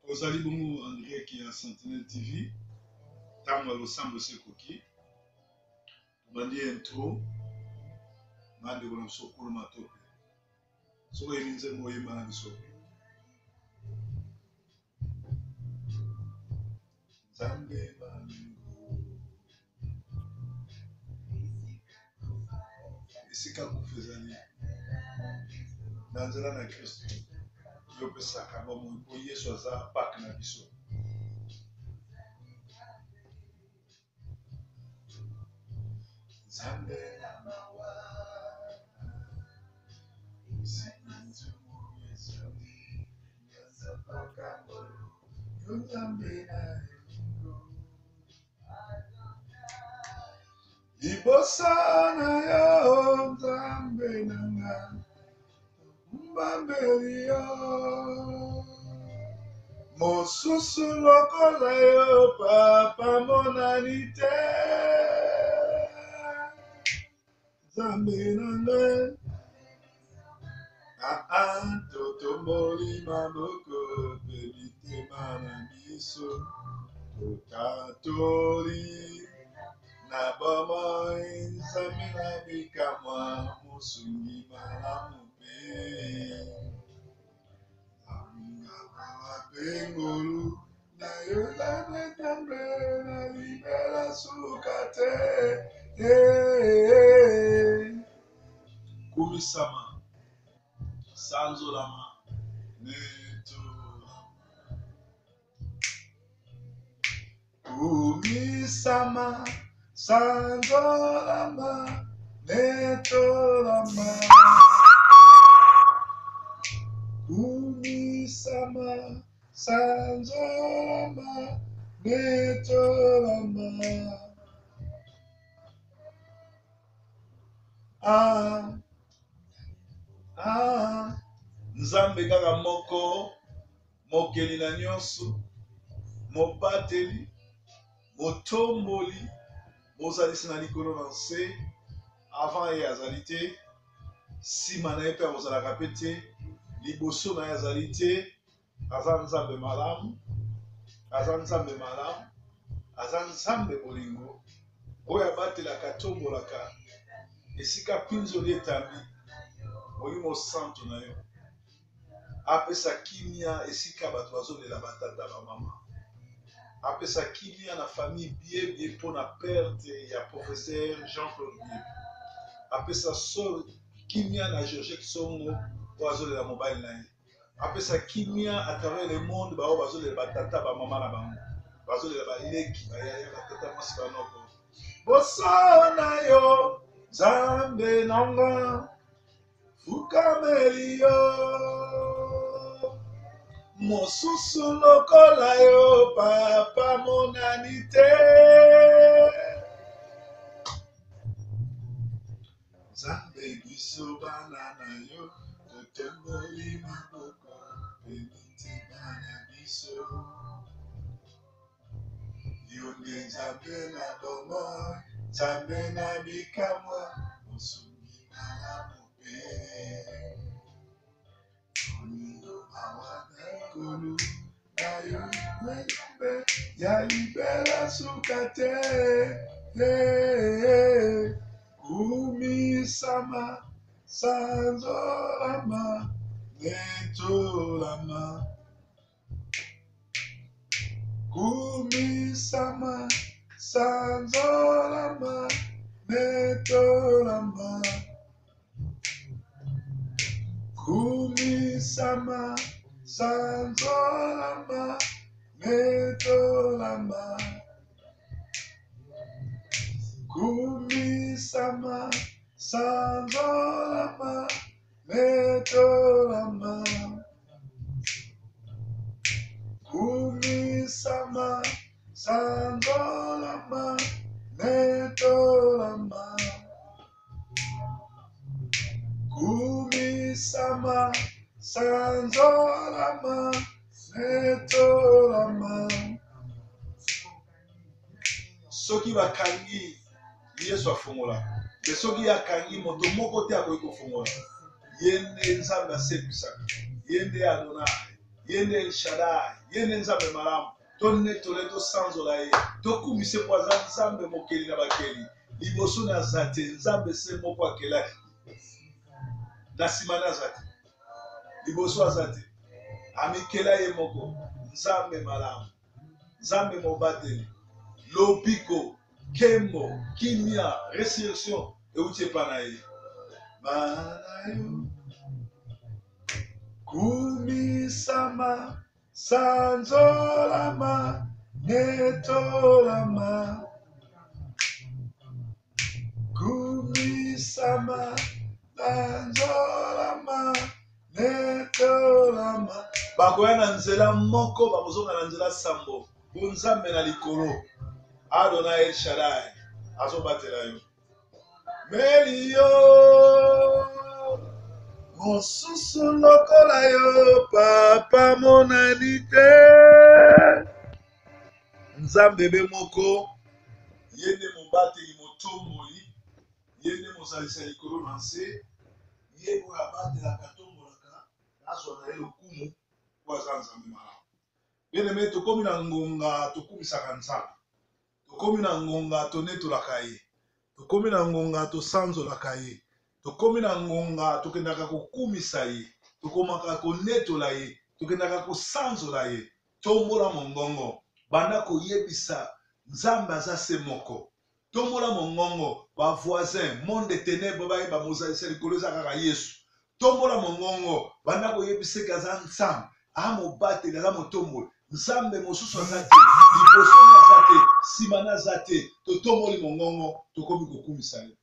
Ozali bongo André qui est à Sentinelle TV. Tango losambo se koki. Bandi intro. Mande kono sokolo matope. Soko eminze moye mana biso. Zambe balingo. Esika kufezali. Nanzela na Kristo. Yo pesaka bomo po Yesu aza pak na biso. Zambe na mawa. Sikinzu mwezami. Yazapaka mbolo. Yo zambe na elingo. Libosa na yo zambe na nga. Mbambelio. Mosusu lokola yo papa monanite. Zambe nanga totomboli maboko pelite mana biso totatoli na bomoi nzambe na bikamwa mosungi malamu pe aminga pengolu na yo la netambe na libera sukate kumisama sanzolama netolama kumisama sanzolama netolama kumisama sanzolama netolama Nzambe kaka moko mokeli na nyonso mobateli motomboli mozalisi na likolo na nse avant ye azali te nsima na ye mpe akozalaka mpe te liboso na ye azali te aza nzambe malamu aza nzambe malamu aza nzambe bolingo oyo abatelaka tombolaka esika mpinzoli etami molimo santo na yo apesa kimia esika bato bazolela batata bamama apesa kimia na famille biebie mpo na perte ya professeur Jean-Claude Biebe apesa sol kimia na Georgette Songo oyo azolela mobali na ye apesa kimia à travers le monde bao bazolela batata bamama na bango bazolela baleki bayaya batata mwasi banoko bosana yo Zambe nanga fukameli yo mosusu lokola yo papa monanite Zambe biso bana na yo totemboli maboko peniti bana biso yo nde Nzambe na bomo Zambe na bikamwa mosungi malamu pe Onindo awana kolu na yo mbe ya libera sukate kumisama sanzolama netolama kumisama sanzolama netolama kumisama sanzolama netolama kumisama sanzolama netolama kumisama sanzolama netolama kumisama sanzolama netolama soki bakangi Yesu afongola te soki akangi moto moko te akoki kofongola ye nde Nzambe asepwisaka ye nde Adonai Yende El Shaddai, Yende Nzambe Malamu, tonetole to sanzola ye, tokumise kwa Nzambe mokeli na bakeli, liboso na zate, Nzambe se moko akela, na sima na zate, liboso azate, amikela ye moko, Nzambe Malamu, Nzambe mobateli, lobiko, kembo, kimia, resurrection, euti epa ye. Manayo, kumisama, sanzolama, netolama, kumisama, sanzolama, netolama. Bakoya na nzela moko, bakozonga na nzela sambo, Nzambe na likolo, Adonai El Shaddai, azobatela yo. Melio, mosusu lokola yo, papa monanite. Nzambe be moko, yende mobateli motomboli, yende mozalisa likolo na nse, ye oyo abatelaka tombolaka, azwa na ye lokumu, po aza Nzambe malamu. Bien-aimé, tokomi na ngonga, tokumisaka Nzambe. Tokomi na ngonga, tonetolaka ye. Tokomi na ngonga, tosanzolaka ye. Tokomi na ngonga, tokendaka kokumisa ye. Tokomaka konetola ye. Tokendaka kosanzola ye. Tombola mongongo, banda koyebisa Nzambe aza se moko. Tombola mongongo, ba voisin, monde de ténèbres bayeba mozalisa likolo eza kaka Yesu. Tombola mongongo, banda koyebisa kaza Nzambe, amobateli aza motomboli. Nzambe mosusu aza te, liboso aza te, sima na aza te, totomboli mongongo, tokomi kokumisa yo.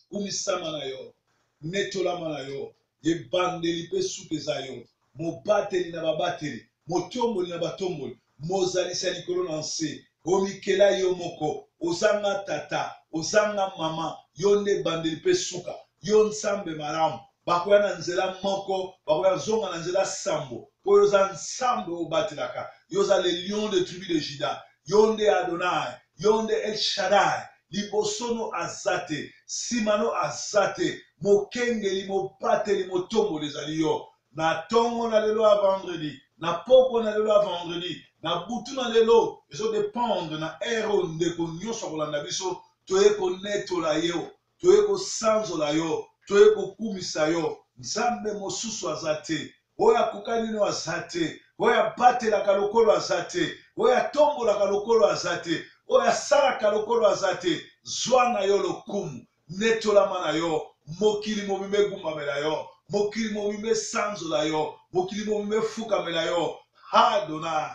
Kumisama na yo, netolama na yo, yebandeli pe suka eza yo, mobateli na babateli, motomboli na batomboli, mozalisa likolo na nse, omikela yo moko, ozanga tata, ozanga mama, yo nde bandeli pe suka, yo Nzambe malamu, bakoya na nzela moko, bakoya zonga na nzela sambo, po yo za Nzambe obatelaka, yo za le lion de tribu de Juda, yo nde Adonai, yo nde El Shaddai, libosono azate, simano azate, mokengeli, mobateli, motomboli ezali yo, na tongo na lelo a vendredi, na poko na lelo a vendredi, na butu na lelo, ezo dépendre na ero ndeko nyonso kolanda biso, toye konetola yo, toye kosanzola yo, toye kokumisa yo. Nzambe mosusu aza te, oyo akoka nino aza te, oyo abatelaka lokolo aza te, oyo atombolaka lokolo aza te, oyo asalaka lokolo aza te. Zwa na yo lokumu, netolama na yo, mokili mobimba egumbamela yo, mokili mobimba esanzola yo, mokili mobimba efukamela yo. Adonai,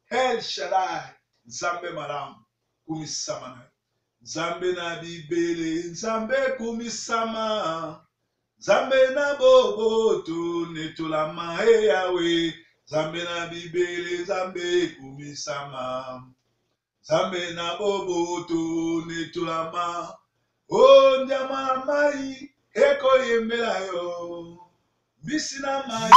El Shaddai, Nzambe malamu, kumisama na yo. Nzambe na bibele, Nzambe kumisama, Nzambe na boboto, netolama e Yawe, Nzambe na bibele, Nzambe kumisama, Nzambe na boboto, netolama, o nyama na mai, eko yembela yo, mbisi na mai,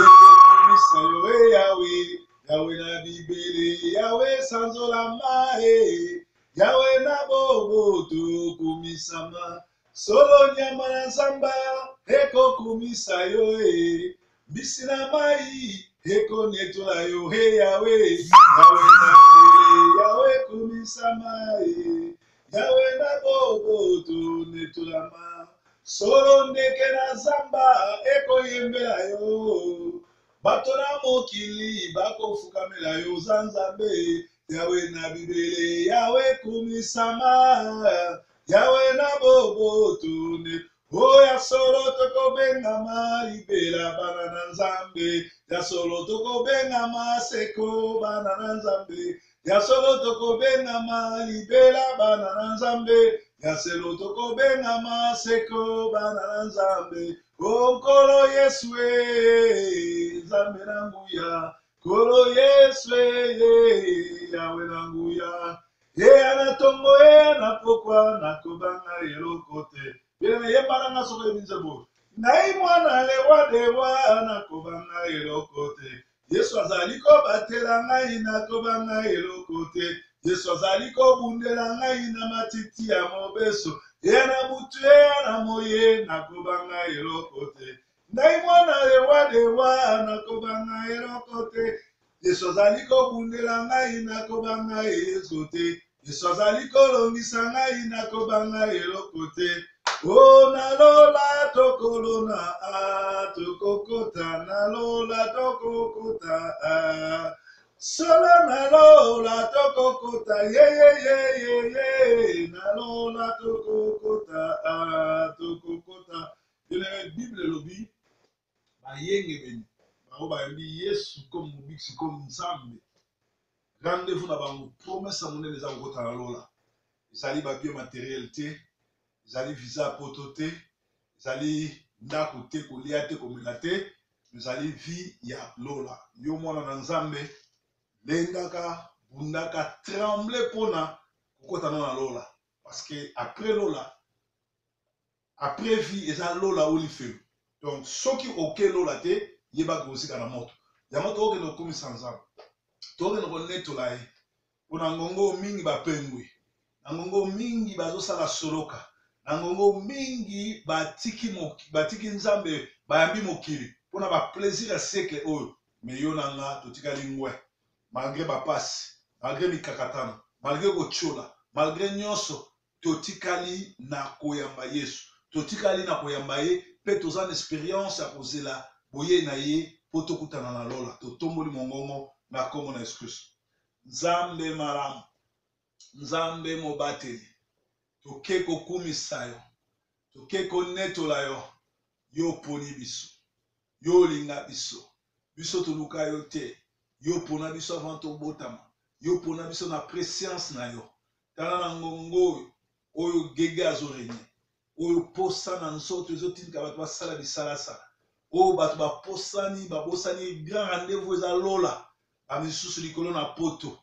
eko kumisa yo e Yawe, Yawe na bibele, Yawe sanzolama e, Yawe na boboto, kumisama, solo nyama na zamba, eko kumisa yo e, mbisi na mai, eko netola yo he Yawe, Yawe na bibele, Yawe kumisama e, Yawe na boboto, netolama, solo ndeke na zamba, eko yembela yo, bato na mokili, bako fukamela yo Nzambe, Yawe na bibele, Yawe kumisama, Yawe na boboto, oya solo toko bengama, libela bana na Nzambe, ya solo toko bengama, seko bana na Nzambe, ya solo toko bengama, libela bana na Nzambe, ya solo toko bengama, seko bana na Nzambe. Kolo Yesu Nzambe na nguya, Kolo Yesu Yawe na nguya, anatongo anapokwa nakobanga elokote. Bien yebana nga soko ebinzebo. Ngai mwana lewa dewa nakobanga elokote. Yesu azali ko batela ngai nakobanga elokote. Yesu azali ko bundela ngai na matiti ya mobeso. Na butu na moye nakobanga elokote. ngai mwana ewa dewa nakobanga eloko te. Yesu azali kobundela ngai nakobanga Yesu te. Yesu azali kolongisa ngai nakobanga eloko te. O nalola tokolona tokokota nalola tokokota solo nalola tokokota ye nalola tokokota. Ile Bible lobi bayenge beni bao bayembi Yesu comme mubiksi comme Nzambe. Rendez-vous na bango promesse monene za kokota nalola. Ezali ba bio matériel te. Ezali visa poto te, ezali ndako te kolia te komela te, ezali vie ya lola. Yo mwana na Nzambe lengaka bundaka tremble pona kokota na lola parce que après lola après vie eza lola olifelo. Donc soki oke lola te yeba kosika na moto. Ya moto oke no komisa Nzambe. Toke no konetola ye. Pona ngongo mingi bapengwe. Na ngongo mingi bazosala soloka. Na ngongo mingi batiki Nzambe bayambi mokili pona ba plaisir ya siècle oyo me yo nanga totikali ngwe malgré bapasi malgré mikakatano malgré kochola malgré nyonso totikali na koyamba Yesu totikali na koyamba ye pe toza na expérience ya kozela boye na ye po tokutana na lola totomboli mongongo na kombo na Yesu Kristo. Nzambe malamu Nzambe mobateli toke kokumisa yo toke konetola yo yo poni biso yo linga biso toluka yo te yo pona biso avant tobotama yo pona biso na préscience na yo tala na ngongo oyo gege azorenye oyo posa na nzoto ezotinka bato basala bisalasala oyo bato babosani grand rendez-vous eza lola bamisusu likolo na poto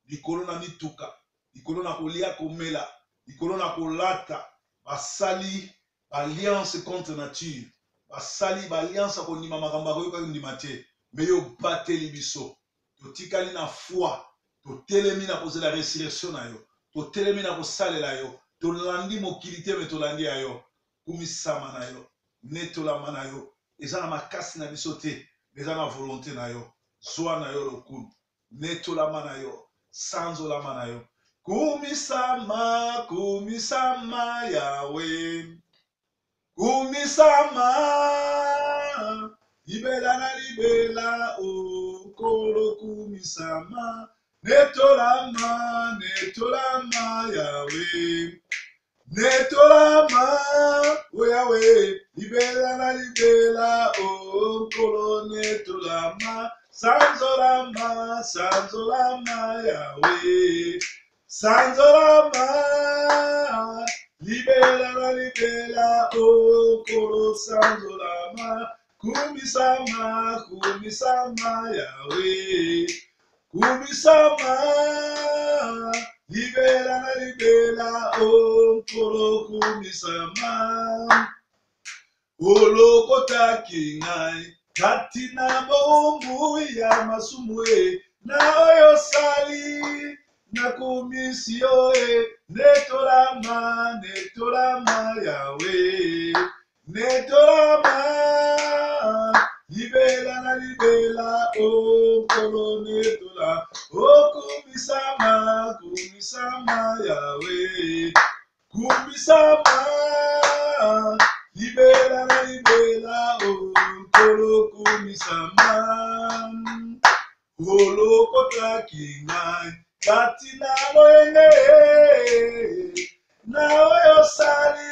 likolo na mituka likolo na kolia komela likolo na kolata basali alliance contre nature basali alliance ya kondima makambo akoyoka kondima te me yo bateli biso totikali na foi totelemi na kozela résurrection na yo totelemi na kosalela yo tolandi mokili te me tolandi ya yo kumisama na yo netolama na yo eza na makasi na biso te eza na volonté na yo zwa na yo lokulu netolama na yo sanzolama na yo kumisama kumisama Yawe kumisama libela na libela okolo kumisama netolama Yawe netolama o Yawe libela na libela okolo netolama sanzolama Yawe sanzolama libela okolo sanzolama kumisama Yawe kumisama libela okolo kumisama olokotaki ngai kati na bombu ya masumu na oyo sali na komisio netolama Yawe netolama libela okolo netola okumisama Yawe kumisama libela okolo kumisama olokotaki ngai kati na loyenge na oyo sali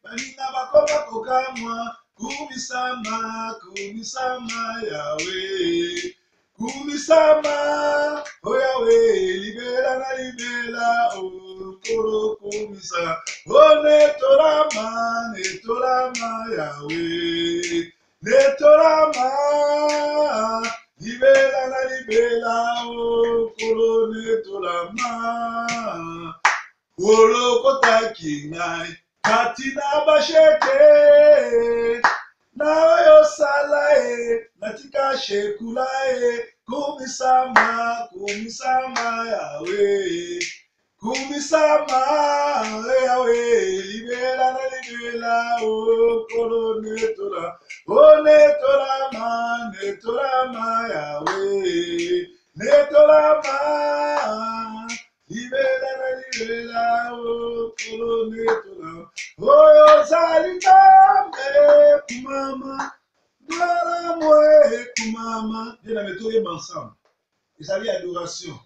baninga bakoma kokamwa kumisama Yawe kumisama o Yawe libela okolo kumisa o netolama Yawe netolama libela okolo netolama olokotaki ngai kati na basheke na oyo sala natika shekula kumisama Yawe kumisama Yawe libela libela o kolo netola. O netola ma Yahweh. Netola ma. Libela o kolo netola. Oyo zalitambe kumama. Gloire moi kumama. Bien la méthode ensemble. Ils allaient adoration.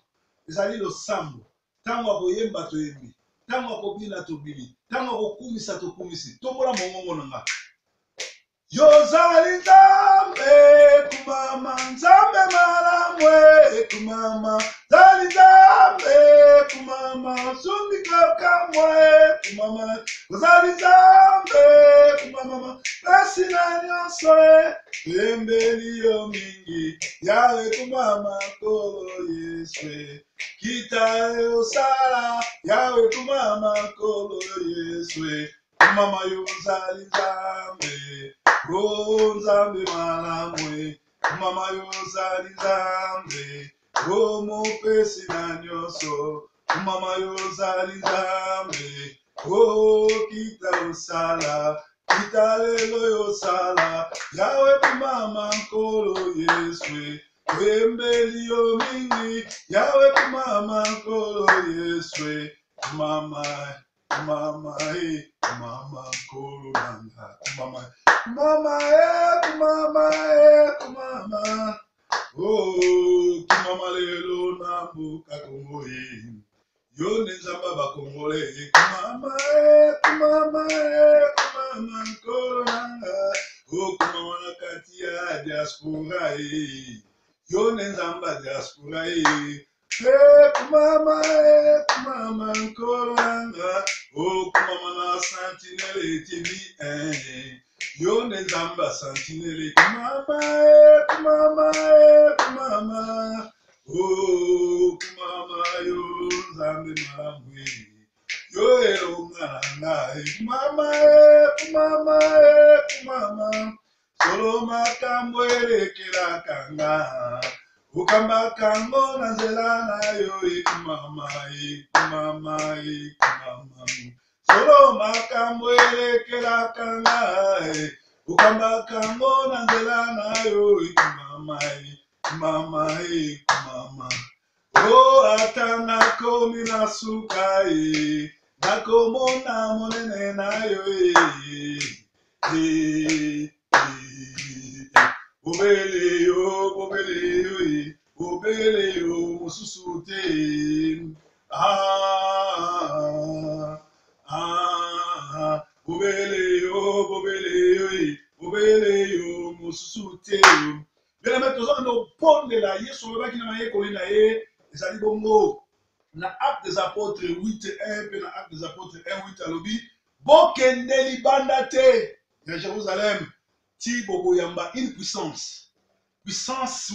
Ils allaient le sambo. Tango akoyemba toyembi. Tango akobina tobili. Tango akokumisa tokumisi. Tombola mongongo nanga. Yozali nzambe kumama. Nzambe malamwe kumama. Zali nzambe kumama. Sumbika mwe kumama. Yozali nzambe kumama. Nasina nyonso yembeli yo mingi. Yawe kumama kolo Yeswe. Kita osala Yawe kumama kolo Yeswe. Kumama yozali nzambe. O nzambe malamwe. Kumama yozali nzambe. O mopesi na nyonso. Kumama yozali nzambe. O kita osala. Kita lelo yosala. Yawe kumama kolo Yeswe. Wembeli yo mingi. Yawe kumama kolo Yeswe. Mama kolo nanga. Mama oh kumama lelo na mboka Kongo yo nzamba ba Kongole kumama kolo nanga oh kumama na kati ya diaspora yo nzamba diaspora kumama kolo nanga oh kumama na Sentinelle TV yo nzamba Sentinelle kumama oh kumama yo nzambe malamwe yo elongana kumama solo makambo elekela kanga ukamba kango na nzela na yo kumama solo makambo elekela kanga ukamba kango na nzela na yo kumama oh atana komi na suka nakomona monene na yo obele yo mususu te obele yo mususu te. Bien aimé, tous nos ponts de la Yesu qui n'a pas collé na ye, ezali bongo na Actes des Apôtres 8:1 puis na Actes des Apôtres 1:8 alobi bokende libanda te na Jérusalem ti boboyamba une puissance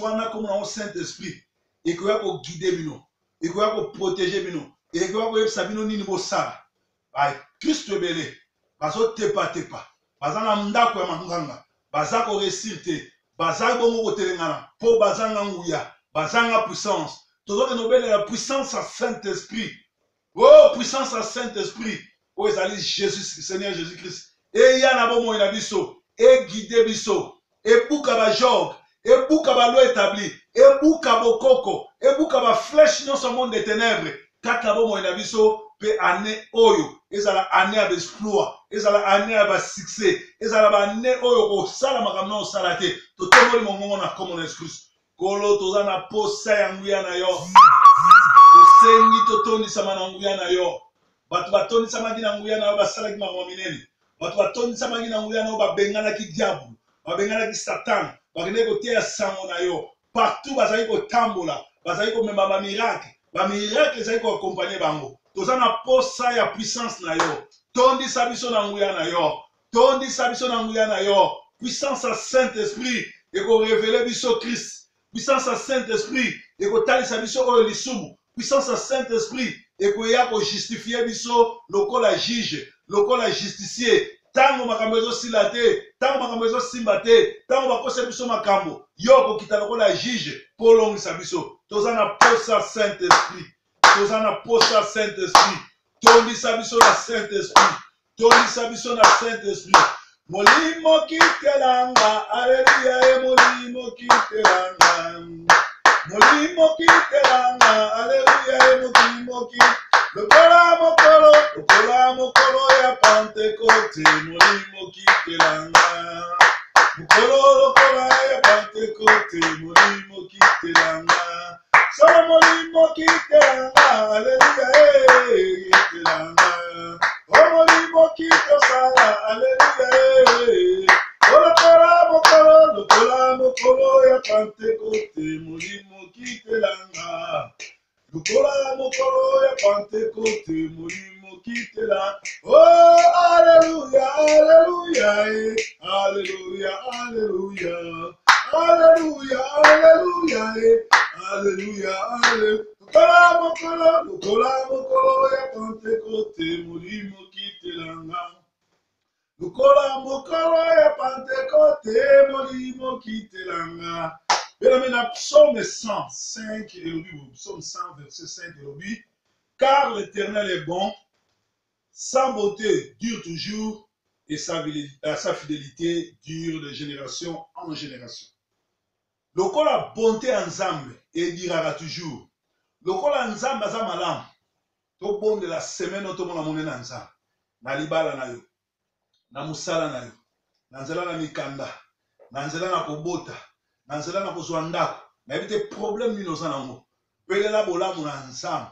wana comme dans le Saint-Esprit et que va ko guider bino et que va ko protéger bino et que va ko yebisa bino nini bosala ay Christ ebele bazo tepa bazana ndako ya manganga bazako réussir te bazanga bongo kotelengana po bazanga nguya bazanga puissance tozoke nobele la puissance à Saint-Esprit oh puissance à Saint-Esprit oh ezali Jésus Seigneur Jésus-Christ et ya na bomo ina biso et guider biso et buka ba jog et buka ba loi établi et buka bokoko et buka ba flèche dans ce monde des ténèbres kaka bomo ina biso pe année oyo ezala année à exploit ezala année à succès ezala ba année oyo ko sala makamna osala te to tomoli mongongo na comme excuse kolo toza na posa ya nguya na yo tosengi totondisama na nguya na yo bato batondisamaki na nguya na yo basalaki makambo minene bato batondisamaki na nguya na yo babenganaki diable babenganaki satan bakendeki koteya sango na yo partout bazali kotambola bazali komema bamiracle ezali koakompagne bango toza na posa ya puissance na yo tondisa biso na nguya na yo tondisa biso na nguya na yo puissance à Saint-Esprit ekorévele biso Christ puissance à Saint-Esprit ekotalisa biso oyo lisumu puissance à Saint-Esprit ekoya ko justifier biso lokola juge lokola justicier tango makambo ezosila te tango makambo ezosimba te tango bakosa biso makambo yo kokita lokola juge po olongisa biso toza na posa Saint-Esprit toza na posa Saint-Esprit tondisa biso na Saint-Esprit tolisa biso na Saint-Esprit. Molimo kitelanga, Alléluia, et molimo kitelanga. Molimo kitelanga, Alléluia, et molimo kitelanga. Lokola mokolo ya Pentecote, molimo kitelanga. Lokola ya Pentecote, molimo kitelanga. Solo molimo kitelanga, Alléluia, kitelanga. Oh molimo kitosala, Alléluia. Lokola mokolo ya Pentecote, molimo kitelanga. Lokola mokolo ya Pentecote, molimo kitela. Oh, Alléluia, Alléluia, Alléluia, Alléluia, Alléluia, Alléluia, Alléluia, Alléluia. Lokola mokolo ya Pentecote, molimo kitelanga. Lokola mokolo ya Pentecote, molimo kitelanga. Bien aimé, psaume 105, psaume 100, verset 5, car l'Éternel est bon, sa beauté dure toujours, et sa fidélité dure de génération en génération. Lokola bonté en Nzambe, et durera toujours. Lokola Nzambe aza malam, to bon de la semaine, to mona monene na Nzambe, na libala na yo, na musala na yo, na nzela na mikanda, na nzela na kobota, na nzela na kozwa ndako, na ebite problème nini oza nango. Belela bolamu na Nzambe.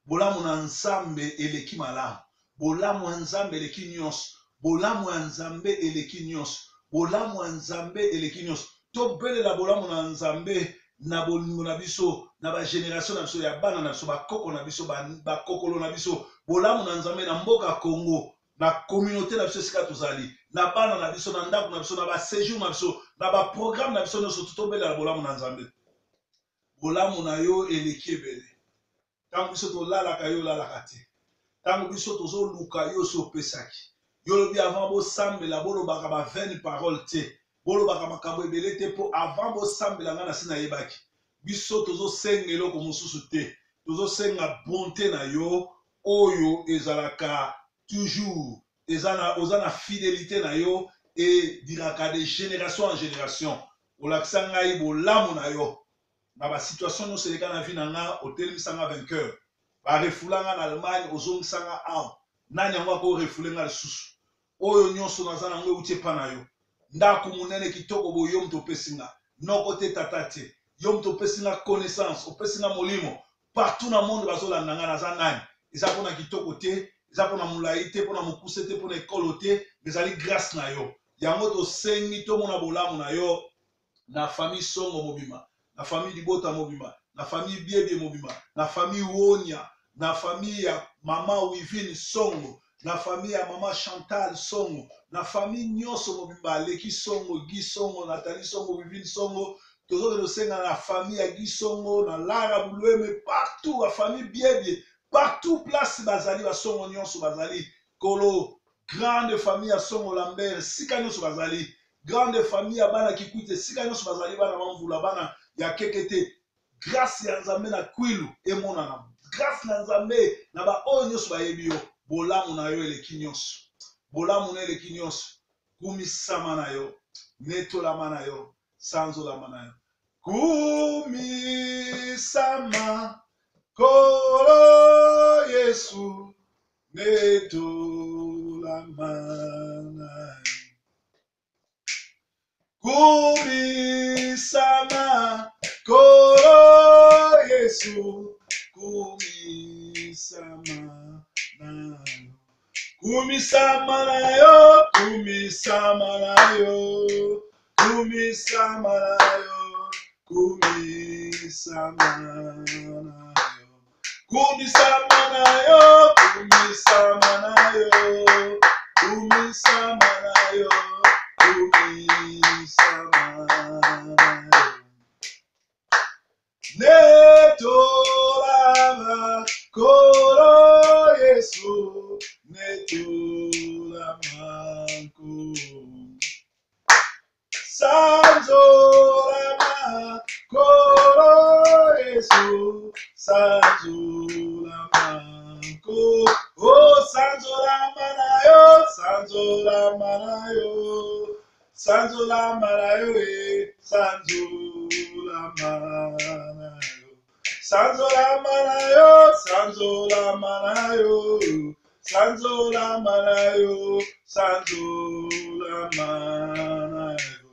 Bolamu na Nzambe eleki malamu. Bolamu ya Nzambe eleki nyonso. Bolamu ya Nzambe eleki nyonso. Bolamu ya Nzambe eleki nyonso. To belela bolamu na Nzambe na bolingo na biso, na ba génération na biso ya bana na biso, bakoko na biso, bakokolo na biso. Bolamu na Nzambe na mboka Congo, na communauté na biso sika tozali, na bana na biso, na ndako na biso, na ba séjour na biso, na ba programme na biso nyonso tobelela bolamu na Nzambe. Bolamu na yo eleki ebele. Tango biso tolalaka yo lalaka te. Tango biso tozoluka yo sopesaki. Yo lobi avant bosambela bolobaka ba 20 paroles te. Bolobaka makambo ebele te po avant bosambela nga na sina yebaki. Biso tozosenga eloko mosusu te. Tozosenga bonté na yo oyo ezalaka toujours. Ozana fidélité na yo et diraka de génération en génération. Olakisa ngai bolamu na yo. Na ba situation no seleka na vie na nga otelisanga vainqueur. Ba refulanga na Allemagne ozongisanga am. Nani yango ko refulenga lisusu. Oyo nyonso nazana ngwe utie pa na yo. Ndako munene kitoko bo yo mto pesinga. Noko te tata te. Yo mto pesinga connaissance, opesinga molimo. Partout na monde bazolanda nga naza nani. Eza pona kitoko te, eza pona mulai te, pona mukuse te, pona ekolo te, ezali grâce na yo. Yango to sengi to mona bolamu na yo na famille songo mobima. Na famille Dibota mobima, na famille Biebie mobima, na famille Wonia, na famille ya Mama Wivine Songo, na famille ya Mama Chantal Songo, na famille Nyoso mobimba, Leki Songo, Guy Songo, Nathalie Songo, Wivine Songo, toujours de senga na famille ya Guy Songo, na Lara Bouloué, partout, la famille Biebie, partout place Bazali, la Songo Nyoso Bazali, Kolo, grande famille ya Songo Lambert, Sika Nyoso Bazali, grande famille ya Bana Kikuite, Sika Nyoso Bazali, Bana Mamvula, Bana ya kekete, grâce ya Nzambe na kwilu emonana, grâce na Nzambe na ba oyo nyonso bayebi yo, bolamu na yo eleki nyonso, bolamu na eleki nyonso, kumisama na yo, netolama na yo, sanzolama na yo, kumisama kolo Yesu, netolama na yo. Kumisama kolo Yesu, kumisama na yo, kumisama na yo, kumisama na yo, kumisama na yo, kumisama na yo, kumisama na yo, kumisama na yo, kumisama na yo. Netolama kolo Yesu, netolama sanzolama kolo Yesu, sanzolama oh sanzolama na yo, sanzola malayo, sanzola malayo. Sanzola malayo, sanzola malayo, sanzola malayo, sanzola malayo.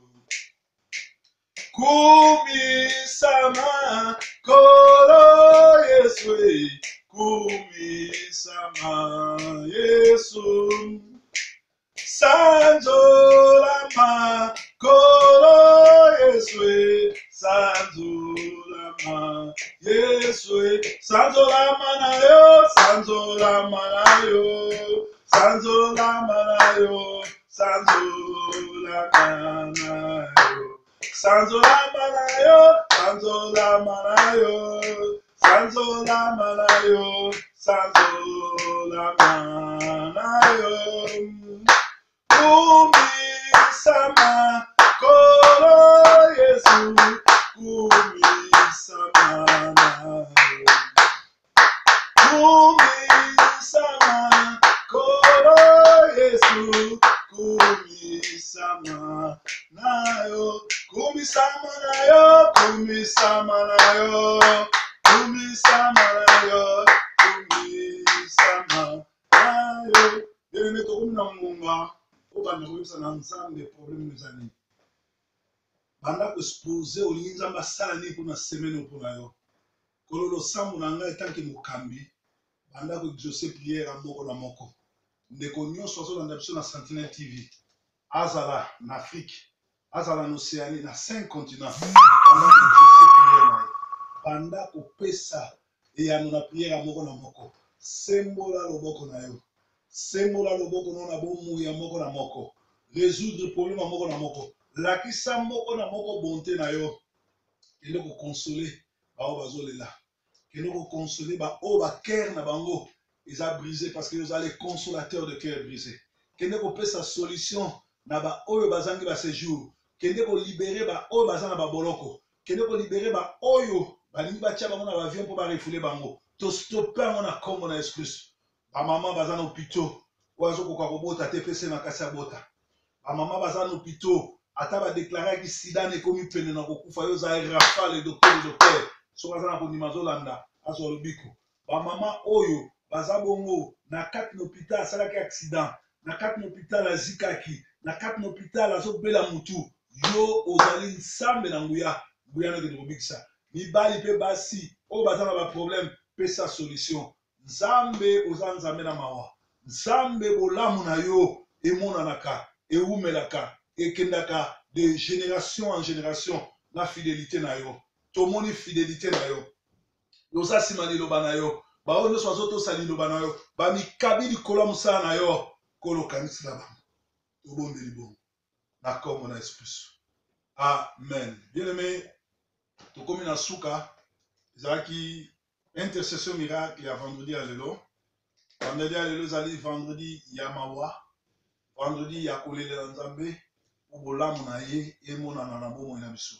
Kumi sama kolo Yesu, kumi sama Yesu. Sanzola ma kolo Yesu, sanzola ma Yesu, sanzola manayo, sanzola manayo, sanzola manayo, sanzola manayo, sanzola manayo, sanzola manayo, sanzola manayo, sanzola manayo. Kumi sama kolo Yesu, kumi sama nayo. Kumi sama kolo Yesu, kumi sama nayo. Kumi sama nayo, kumi sama nayo, kumi sama nayo, kumi sama nayo. Bien-aimé, tokomi na ngonga. Obanda koyebisa na nzambe problème ezali. Banda koexpose olingi nzambe asala nini mpona semaine mpona yo. Kololo sambo na ngai etanke mokambi. Banda koexauce prière moko na moko. Ndeko nyonso azolanda biso na Sentinelle TV. Azala na Afrique, azala na Océanie, na 5 continents. Banda koexauce prière na ye. Banda kopesa eyano na prière moko na moko. Sembola loboko na yo. Sembola loboko na bomu ya moko na moko. Résoudre problème moko na moko. Lakisa moko na moko bonté na yo. Kende ko consoler ba o bazolela. Kende ko consoler ba o ba cœur na bango eza brisé parce que vous allez consolateur de cœur brisé. Kende ko pesa solution na ba oyo bazangi ba séjour. Kende ko libérer ba oyo bazana ba boloko. Kende ko libérer ba oyo balingi ba tia bango na ba avion pour ba refouler bango. To stopper na kombo na Jésus. Ba maman baza na hôpital oazo koka kobota te pese na kasi ya bota. Ba maman baza na hôpital ata ba déclarer ki sida ne komi pene na kokufa yo za rafale docteur so baza na kondima zolanda azo lobiko. Ba maman oyo baza bongo na kati na hôpital asalaki accident, na kati na hôpital azikaki, na kati na hôpital azobela mutu, yo ozali nsambe na nguya nguya na kobikisa. Mibali pe basi oyo baza na ba problème pesa solution. Nzambe oza nzambe na mawa. Nzambe bolamu na yo emonanaka, eumelaka, ekendaka de génération en génération na fidélité na yo. Tomoni fidélité na yo. Yoza sima liloba na yo. Ba oyo nyonso azotosa liloba na yo. Ba mikabi likolo mosala na yo. Kolo kanisi na bango. Tobombeli bongo. Na kombo na Esprit. Amen. Bien-aimé, tokomi na suka. Ezalaki intercession miracle ya vendredi à lelo. Vendredi à lelo ezali vendredi ya mawa. Vendredi ya kolelela nzambe. Ubolamu na ye emonana na bomoi na biso.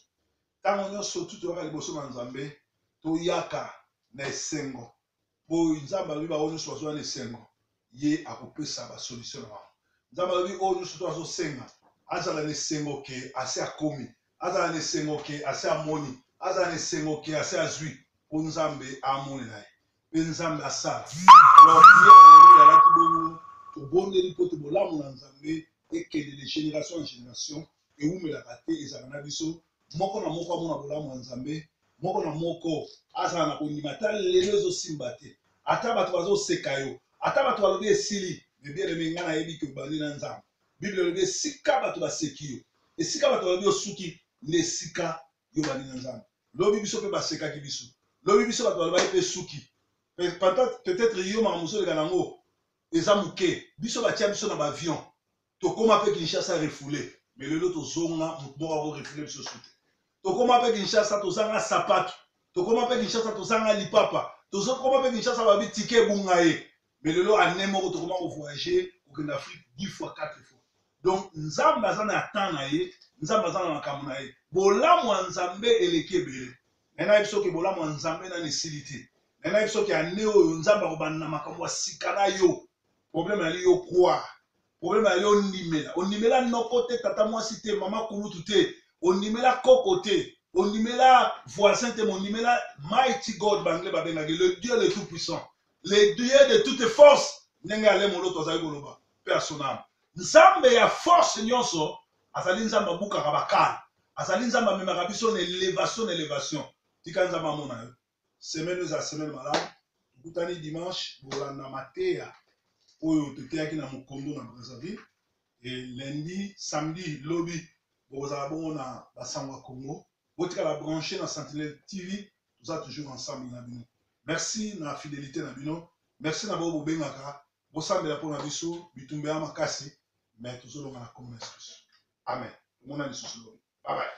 Tango nyonso tutoyaka liboso na nzambe toyaka na esengo. Po nzambe alobi baoyo nyonso bazwa na esengo. Ye akopesa ba solution na bango. Nzambe alobi oyo nyonso to azosenga. Azala na esengo ke ase akomi. Azala na esengo ke ase amoni. Azala na esengo ke ase azwi. Po nzambe amoni na ye. Pe nzambe asala. Alors prière alaki bongo tobondeli po tobolamu na nzambe ekende de génération en génération eumelaka te ezala na biso moko na moko amona bolamu ya nzambe moko na moko azala na kondima ata lelo ezosimba te ata bato bazoseka yo ata bato balobi esili bien-aimé ngai nayebi ke obandi na nzambe bible elobi esika bato baseki yo esika bato balobi osuki nde esika yo bandi na nzambe lobi biso mpe basekaki biso lobi biso bato balobaki mpe suki peut-être yo makambo ozoleka nango eza moke biso batia biso na baavion tokóma mpe Kinshasa refoulé mais lelo tozonga moto moko akorefoule biso su te tokóma mpe Kinshasa tozanga sapato tokóma mpe Kinshasa tozanga lipapa tokóma mpe Kinshasa babi tike ebunga ye mais lelo ane moko tokóma kovoyager kokende Afrique 10 fois 4 fois donc nzambe aza na temps na ye nzambe aza na makambo na ye bolamu ya nzambe eleki ebele nayebi soki bolamu ya nzambe nani esili te nayebi soki ane oyo nzambe akobanda na makambo ya sika na yo problème yali yo croire problème ali ondimela ondimela noko te tata mwasi te mama kulutu te ondimela koko te ondimela voisin te ondimela mighty God banglais babengaki le Dieu le tout puissant le Dieu de toute force ndenge ale moloto azali koloba personnel nzambe ya force nyonso azali nzambe abukaka bakala azali nzambe amemaka biso na élévation tika nzambe amona yo semaine eza semaine malamu tukutani dimanche bolanda mateya oyo toteyaki na mokondo na Brazzaville et lundi samedi lobi bozala bongo na basango ya Congo botikala branché na Sentinelle TV toza toujours ensemble na bino merci na fidélité na bino merci na bao bobengaka bosambela mpona biso bitumba ya makasi mais tozolonga na komona excuse amen omona lisusu lobi bye bye